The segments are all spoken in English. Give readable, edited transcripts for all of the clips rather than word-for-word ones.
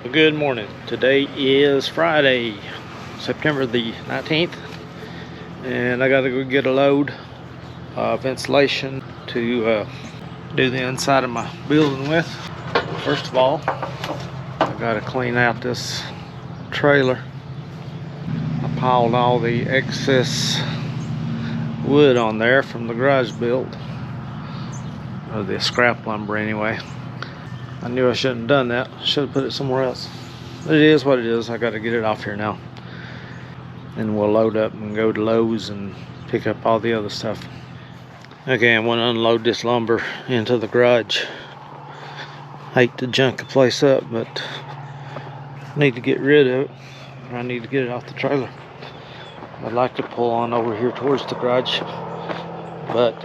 Well, good morning. Today is Friday, September the 19th, and I gotta go get a load of insulation to do the inside of my building with. First of all, I gotta clean out this trailer. I piled all the excess wood on there from the garage build, or the scrap lumber anyway. I knew I shouldn't have done that. Should have put it somewhere else. But it is what it is. I got to get it off here now. And we'll load up and go to Lowe's and pick up all the other stuff. Okay, I want to unload this lumber into the garage. Hate to junk the place up, but I need to get rid of it. I need to get it off the trailer. I'd like to pull on over here towards the garage, but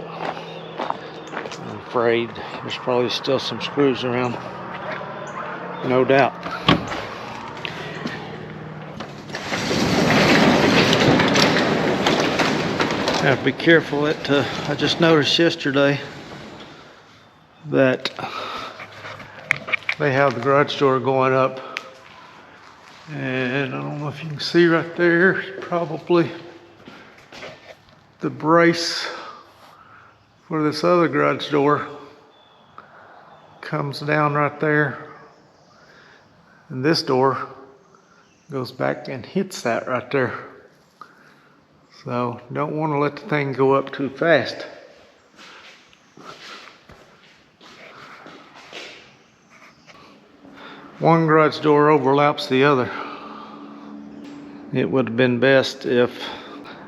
I'm afraid there's probably still some screws around. No doubt. I have to be careful. I just noticed yesterday that they have the garage door going up, and I don't know if you can see right there, probably the brace for this other garage door comes down right there, and this door goes back and hits that right there. So don't want to let the thing go up too fast. One garage door overlaps the other. It would have been best if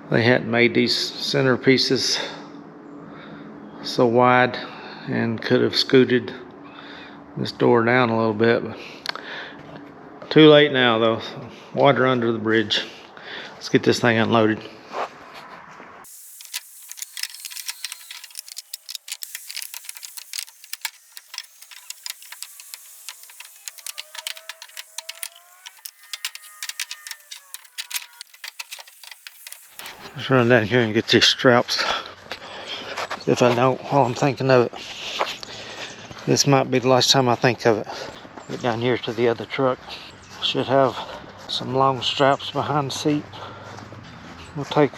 they hadn't made these center pieces so wide and could have scooted this door down a little bit. Too late now though. Water under the bridge. Let's get this thing unloaded. Let's run down here and get these straps. If I don't, while I'm thinking of it. This might be the last time I think of it. Get down here to the other truck. Should have some long straps behind the seat. We'll take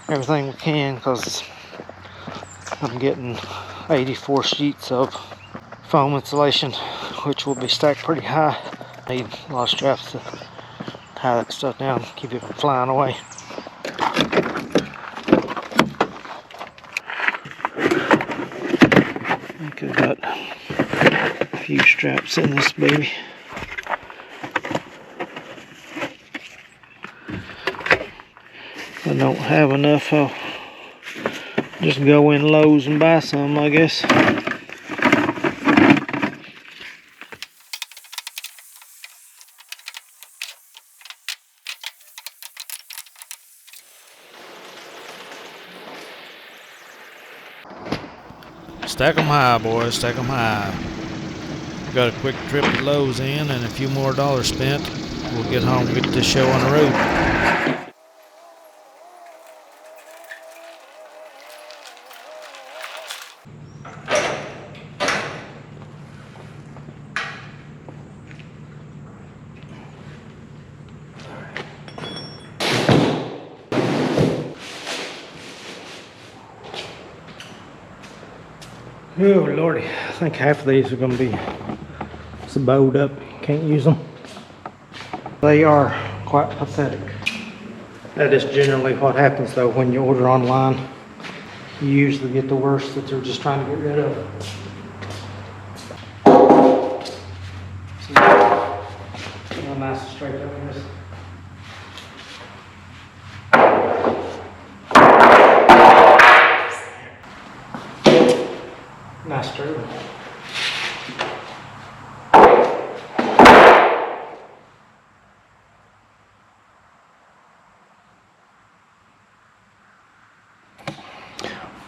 everything we can because I'm getting 84 sheets of foam insulation, which will be stacked pretty high. Need a lot of straps to tie that stuff down, keep it from flying away. I think I've got a few straps in this baby. If I don't have enough, I'll just go in Lowe's and buy some, I guess. Stack them high, boys, stack them high. Got a quick trip to Lowe's in and a few more dollars spent. We'll get home and get this show on the road. Oh lordy, I think half of these are going to be so bowed up, can't use them. They are quite pathetic. That is generally what happens though when you order online. You usually get the worst that they're just trying to get rid of. See, real nice and straight up in this. Nice straight.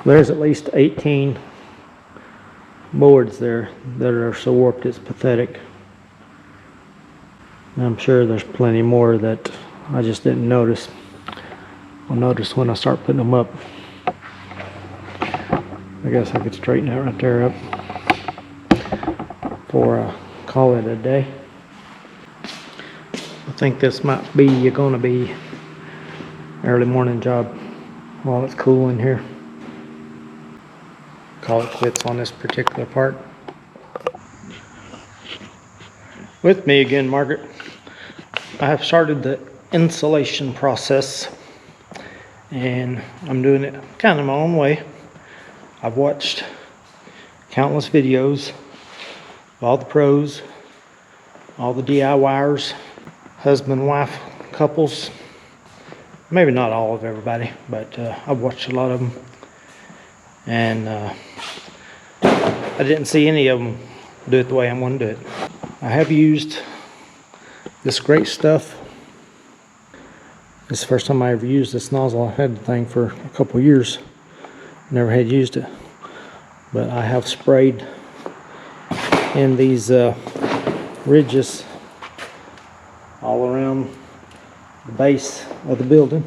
There's at least 18 boards there that are so warped it's pathetic. I'm sure there's plenty more that I just didn't notice. I'll notice when I start putting them up. I guess I could straighten that right there up before I call it a day. think this might be gonna be early morning job while it's cool in here. Call it quits on this particular part. With me again, Margaret. I have started the insulation process, and I'm doing it kind of my own way. I've watched countless videos of all the pros, all the DIYers, husband wife couples. Maybe not all of everybody, but I've watched a lot of them, and I didn't see any of them do it the way I'm going to do it. I have used this great stuff. This is the first time I ever used this nozzle. I had the thing for a couple years, never had used it, but I have sprayed in these ridges all around the base of the building,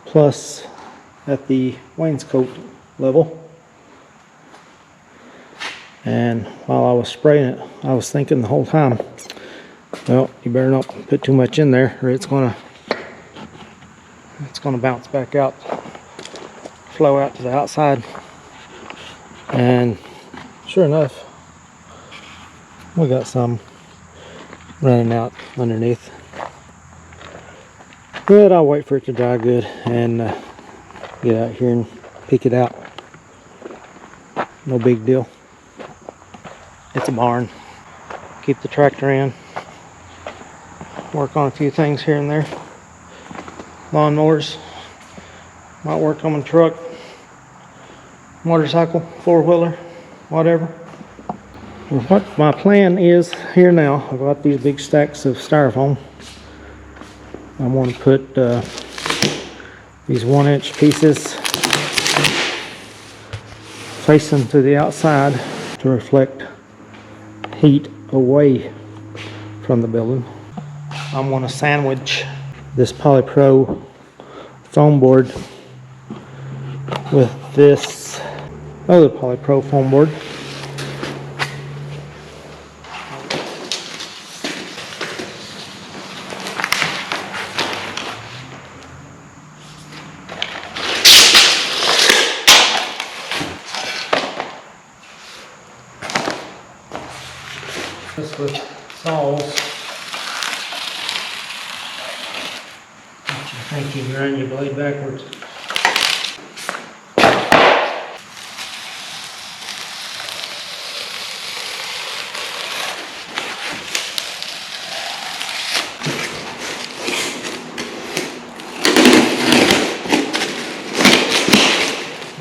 plus at the wainscot level. And while I was spraying it, I was thinking the whole time, well, you better not put too much in there or it's gonna bounce back out, flow out to the outside. And sure enough, we got some running out underneath. But I'll wait for it to dry good and get out here and pick it out. No big deal. It's a barn. Keep the tractor in. Work on a few things here and there. Lawnmowers. Might work on a truck, motorcycle, four-wheeler, whatever. What my plan is here now, I've got these big stacks of styrofoam. I'm going to put these 1-inch pieces facing to the outside to reflect heat away from the building. I'm going to sandwich this polypro foam board with this other polypro foam board. This with saws. I think you can run your blade backwards.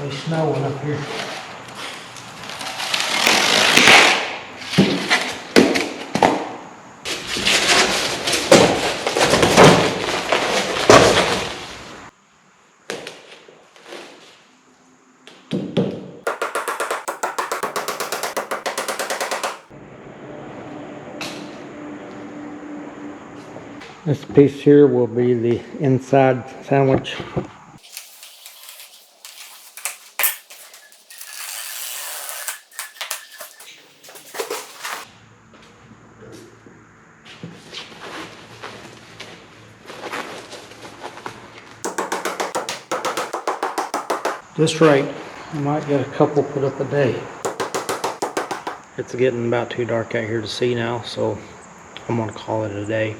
It's snowing up here. This piece here will be the inside sandwich. This rate, I might get a couple put up a day. It's getting about too dark out here to see now, so I'm gonna call it a day.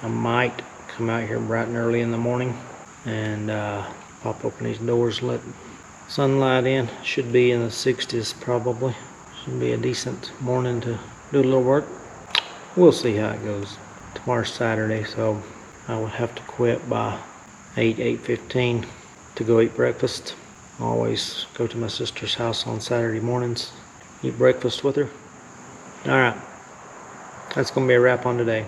I might come out here bright and early in the morning and pop open these doors and let sunlight in. Should be in the 60s probably. Should be a decent morning to do a little work. We'll see how it goes. Tomorrow's Saturday, so I would have to quit by 8:15 to go eat breakfast. I always go to my sister's house on Saturday mornings, eat breakfast with her. Alright, that's going to be a wrap on today.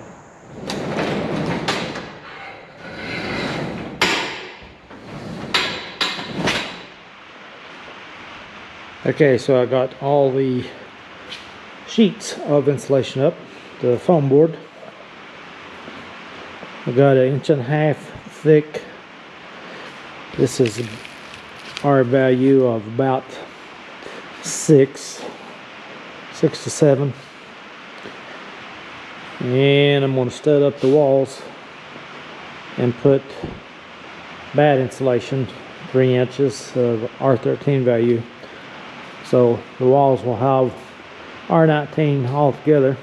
Okay, so I got all the sheets of insulation up, the foam board. I got 1.5 inch thick. This is our value of about 6 to 7. And I'm going to stud up the walls and put bad insulation, 3 inches of R13 value. So the walls will have R19 all together.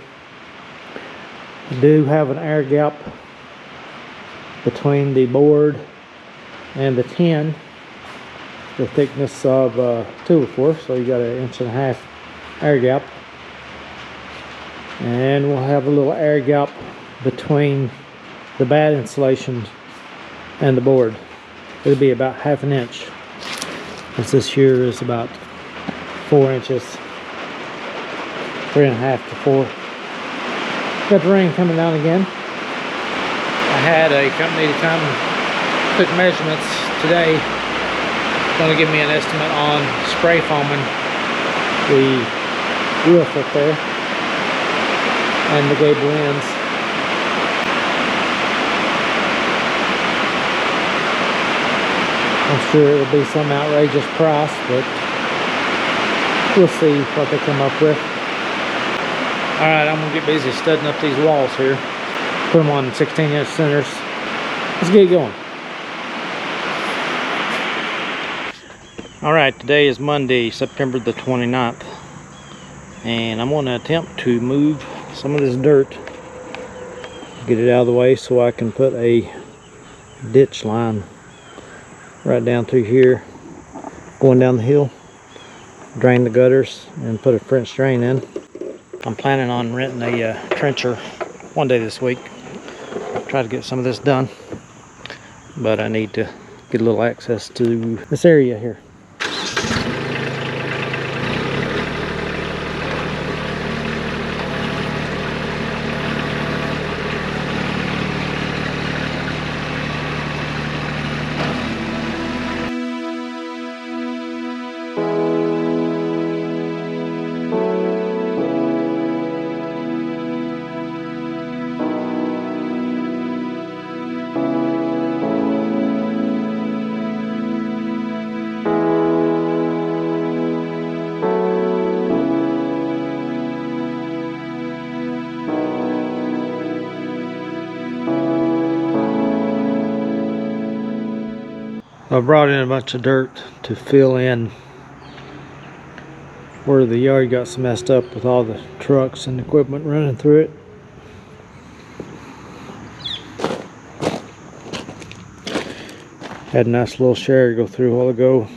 I do have an air gap between the board and the tin, the thickness of 2x4, so you got an 1.5 inch air gap. And we'll have a little air gap between the bad insulation and the board. It'll be about 1/2 inch, as this here is about 4 inches, 3.5 to 4. Got the rain coming down again. I had a company to come took measurements today. Going to give me an estimate on spray foaming the roof up there and the gable ends. I'm sure it'll be some outrageous price, but we'll see what they come up with. Alright, I'm going to get busy studding up these walls here. Put them on 16-inch centers. Let's get going. Alright, today is Monday, September the 29th. And I'm going to attempt to move some of this dirt. Get it out of the way so I can put a ditch line right down through here, going down the hill, drain the gutters, and put a French drain in. I'm planning on renting a trencher one day this week. Try to get some of this done, but I need to get a little access to this area here. I brought in a bunch of dirt to fill in where the yard got so messed up with all the trucks and equipment running through it. Had a nice little share go through a while ago.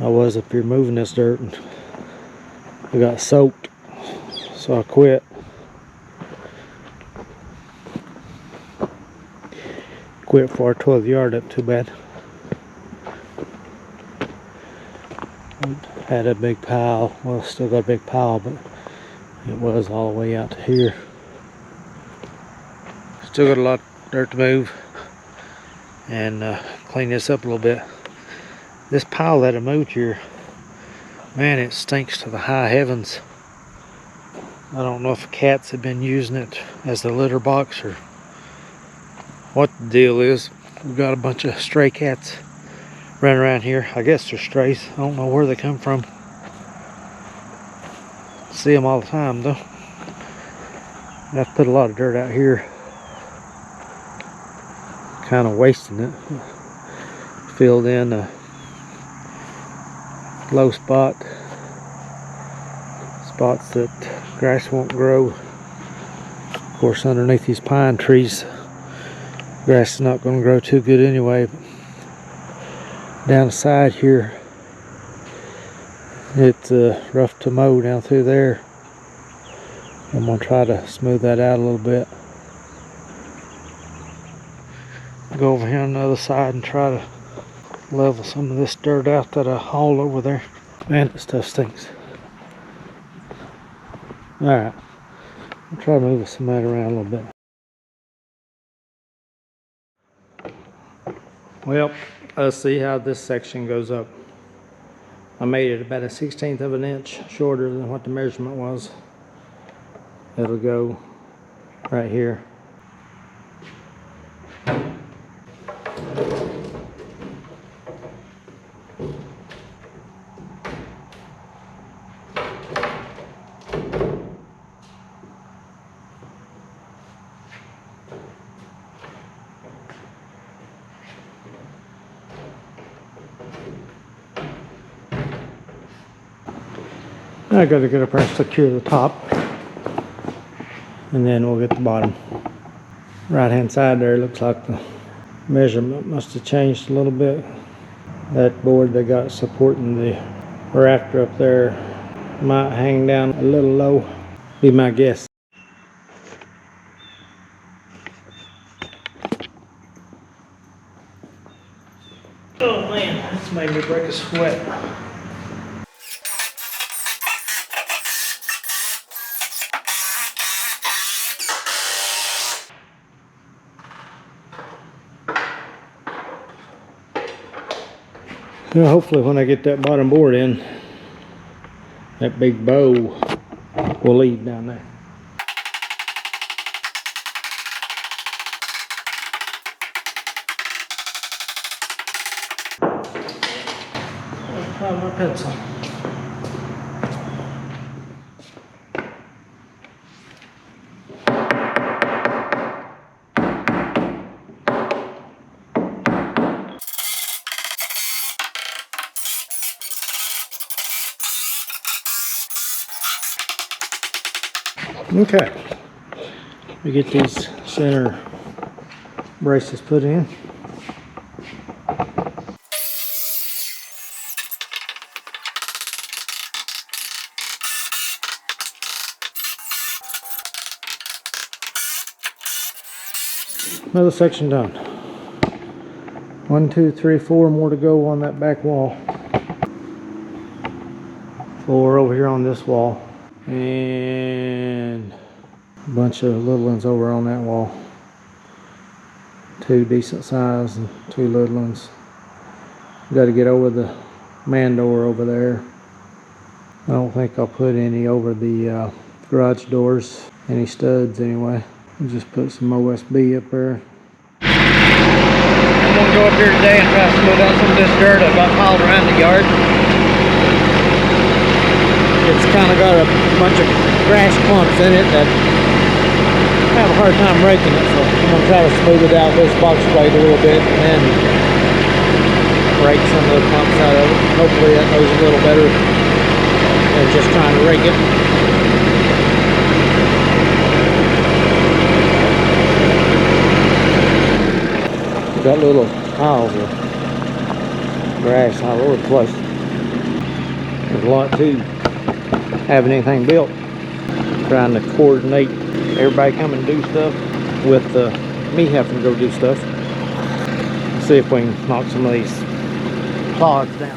I was up here moving this dirt and I got soaked, so I quit. Quit before I tore the yard up too bad. Had a big pile, well, still got a big pile, but it was all the way out to here. Still got a lot of dirt to move and clean this up a little bit. This pile that I moved here, man, it stinks to the high heavens. I don't know if cats have been using it as a litter box or what the deal is. We've got a bunch of stray cats running around here. I guess they're strays. I don't know where they come from. See them all the time though. I have to put a lot of dirt out here. Kind of wasting it. Filled in a low spots that grass won't grow. Of course, underneath these pine trees, grass is not going to grow too good anyway. But down the side here, it's rough to mow down through there. I'm going to try to smooth that out a little bit. Go over here on the other side and try to level some of this dirt out that I hauled over there. Man, this stuff stinks. Alright, I'll try to move some of that around a little bit. Well, let's see how this section goes up. I made it about a 1/16 of an inch shorter than what the measurement was. It'll go right here. I got to get up there and secure the top, and then we'll get the bottom. Right hand side there looks like the measurement must have changed a little bit. That board they got supporting the rafter up there might hang down a little low, be my guess. Oh man, this made me break a sweat. So hopefully when I get that bottom board in, that big bow will leave down there. I'll find my pencil. Okay, we get these center braces put in. Another section done. 1, 2, 3, 4 more to go on that back wall. 4 over here on this wall. And a bunch of little ones over on that wall. 2 decent size and 2 little ones. Got to get over the man door over there. I don't think I'll put any over the garage doors, any studs anyway. I'll just put some OSB up there. I'm gonna go up here today and try to smooth out some of this dirt I've got piled around the yard. It's kind of got a bunch of grass clumps in it that I have a hard time raking it, so I'm going to try to smooth it out with this box blade a little bit and then rake some of the clumps out of it. Hopefully that goes a little better than just trying to rake it. We've got little piles of grass all over the place. There's a lot too. Having anything built, trying to coordinate everybody coming to do stuff with me having to go do stuff. See if we can knock some of these clods down.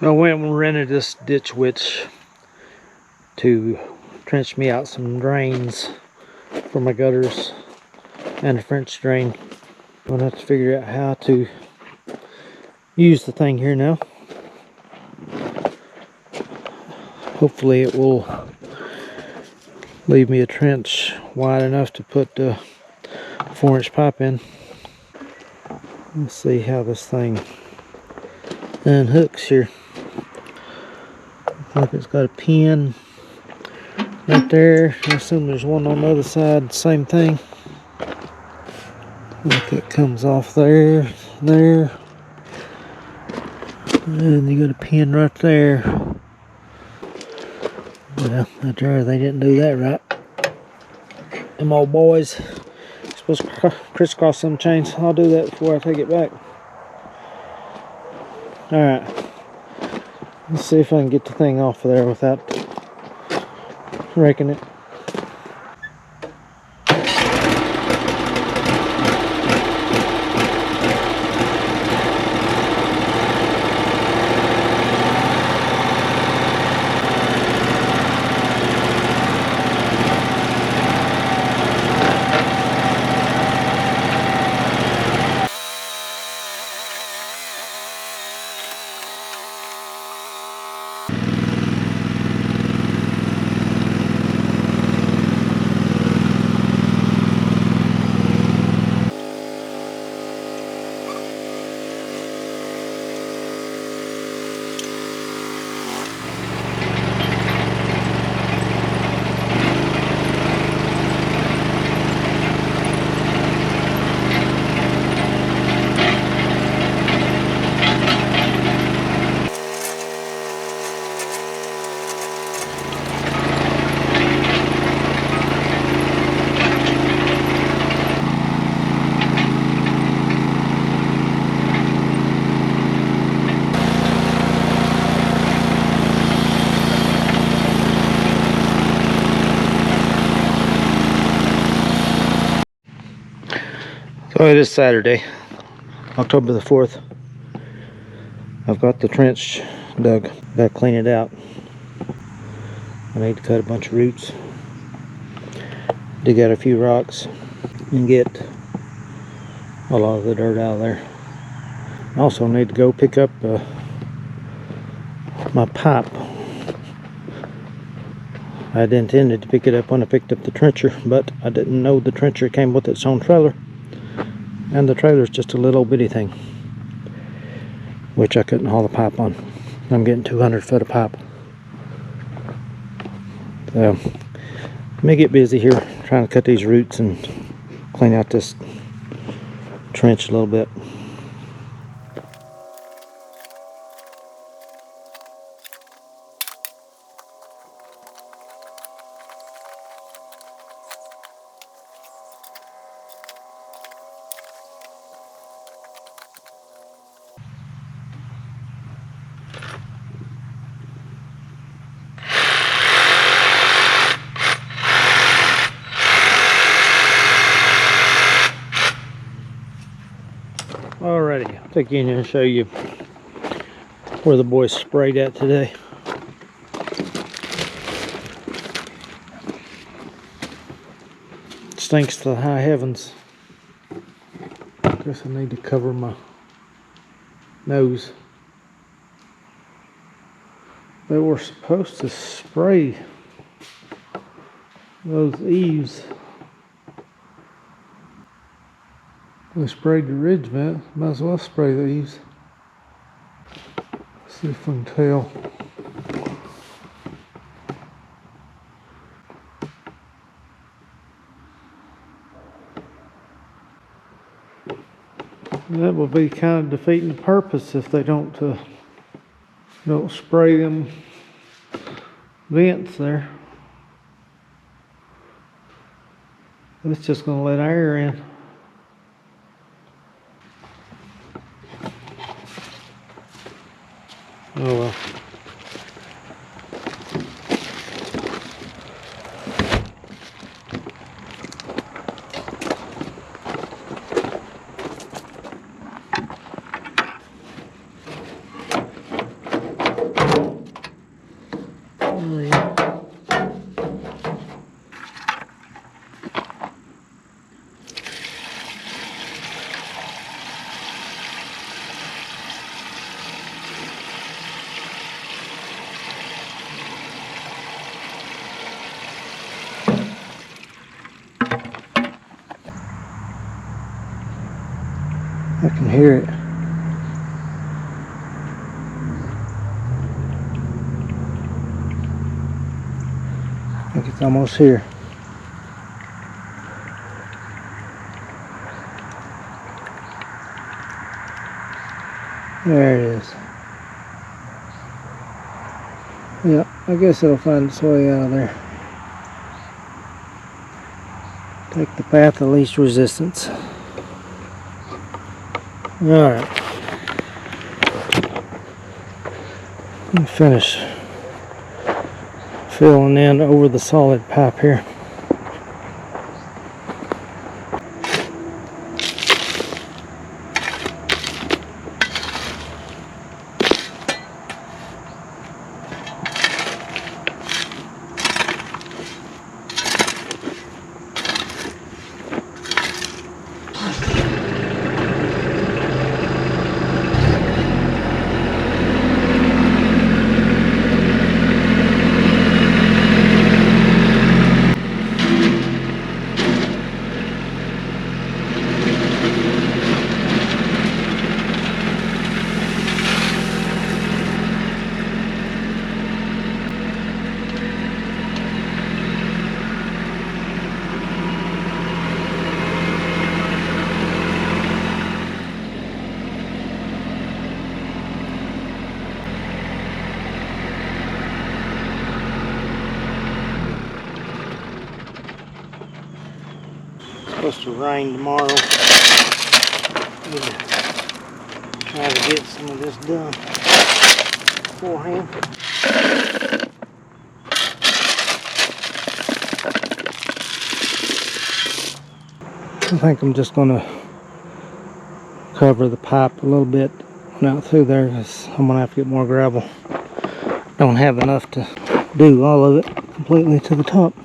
I went and rented this ditch witch to trench me out some drains for my gutters and a French drain. I'm gonna have to figure out how to use the thing here now. Hopefully it will leave me a trench wide enough to put the 4-inch pipe in. Let's see how this thing unhooks here. Looks like it's got a pin right there. I assume there's one on the other side, same thing. Look, it comes off there, there. And you got a pin right there. Well, right there, they didn't do that right. Them old boys. Supposed to crisscross some chains. I'll do that before I take it back. Alright. Let's see if I can get the thing off of there without wrecking it. So it is Saturday, October the 4th. I've got the trench dug. Gotta clean it out. I need to cut a bunch of roots, dig out a few rocks, and get a lot of the dirt out of there. I also need to go pick up my pipe. I had intended to pick it up when I picked up the trencher, but I didn't know the trencher came with its own trailer. And the trailer's just a little bitty thing, which I couldn't haul the pipe on. I'm getting 200 foot of pipe. So, let me get busy here trying to cut these roots and clean out this trench a little bit. Alrighty, I'll take you in here and show you where the boys sprayed at today. Stinks to the high heavens. Guess I need to cover my nose. They were supposed to spray those eaves. We sprayed the ridge vent, might as well spray the eaves. See if we can tell. That will be kind of defeating the purpose if they don't spray them vents there. It's just going to let air in. Oh well. Oh yeah. I can hear it. I think it's almost here. There it is. Yeah, I guess it'll find its way out of there. Take the path of least resistance. Alright. Let me finish filling in over the solid pipe here. Supposed to rain tomorrow. Try to get some of this done beforehand. I think I'm just going to cover the pipe a little bit out through there because I'm going to have to get more gravel. Don't have enough to do all of it completely to the top.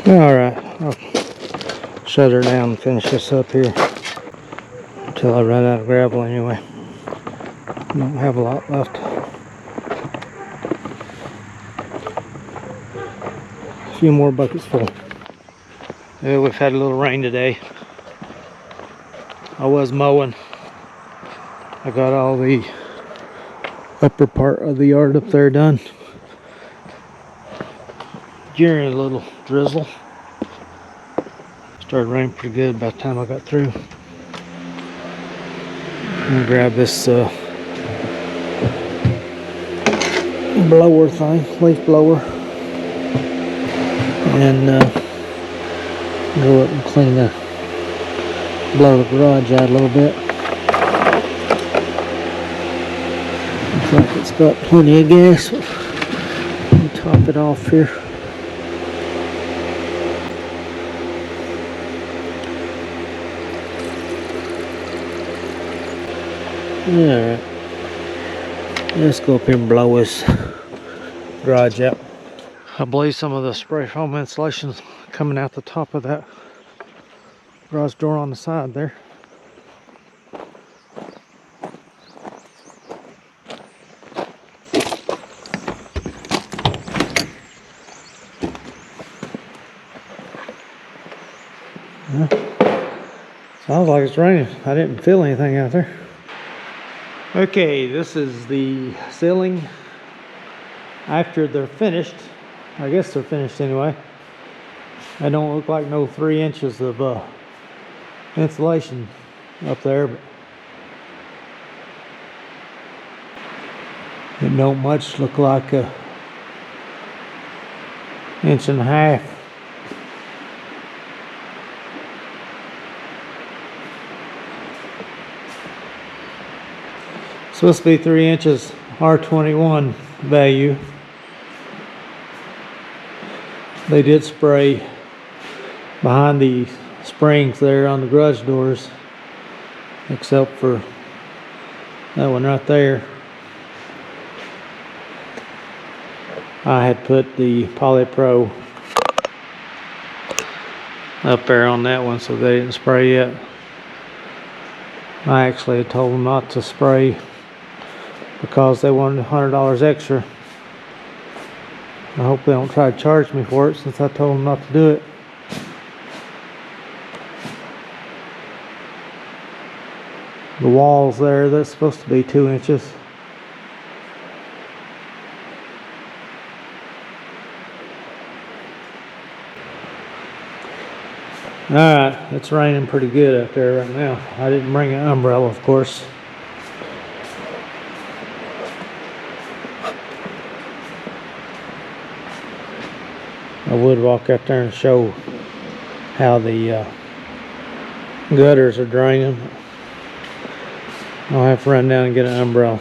Alright, I'll shut her down and finish this up here until I run out of gravel anyway. Don't have a lot left. A few more buckets full. Yeah, we've had a little rain today. I was mowing. I got all the upper part of the yard up there done. During a little drizzle. Started raining pretty good by the time I got through. I'm gonna grab this blower thing, leaf blower, and go up and clean blow the garage out a little bit. Looks like it's got plenty of gas. Let me top it off here. Alright, let's go up here and blow this garage out. I believe some of the spray foam insulation is coming out the top of that garage door on the side there. Yeah. Sounds like it's raining. I didn't feel anything out there. Okay, this is the ceiling after they're finished. I guess they're finished anyway. They don't look like no 3 inches of insulation up there, but it don't much look like a 1.5 inches. Supposed to be 3 inches R21 value. They did spray behind the springs there on the garage doors, except for that one right there. I had put the Polypro up there on that one, so they didn't spray yet. I actually had told them not to spray because they wanted $100 extra. I hope they don't try to charge me for it since I told them not to do it. The walls there, that's supposed to be 2 inches. Alright, it's raining pretty good out there right now. I didn't bring an umbrella, of course. I would walk out there and show how the gutters are draining. I'll have to run down and get an umbrella.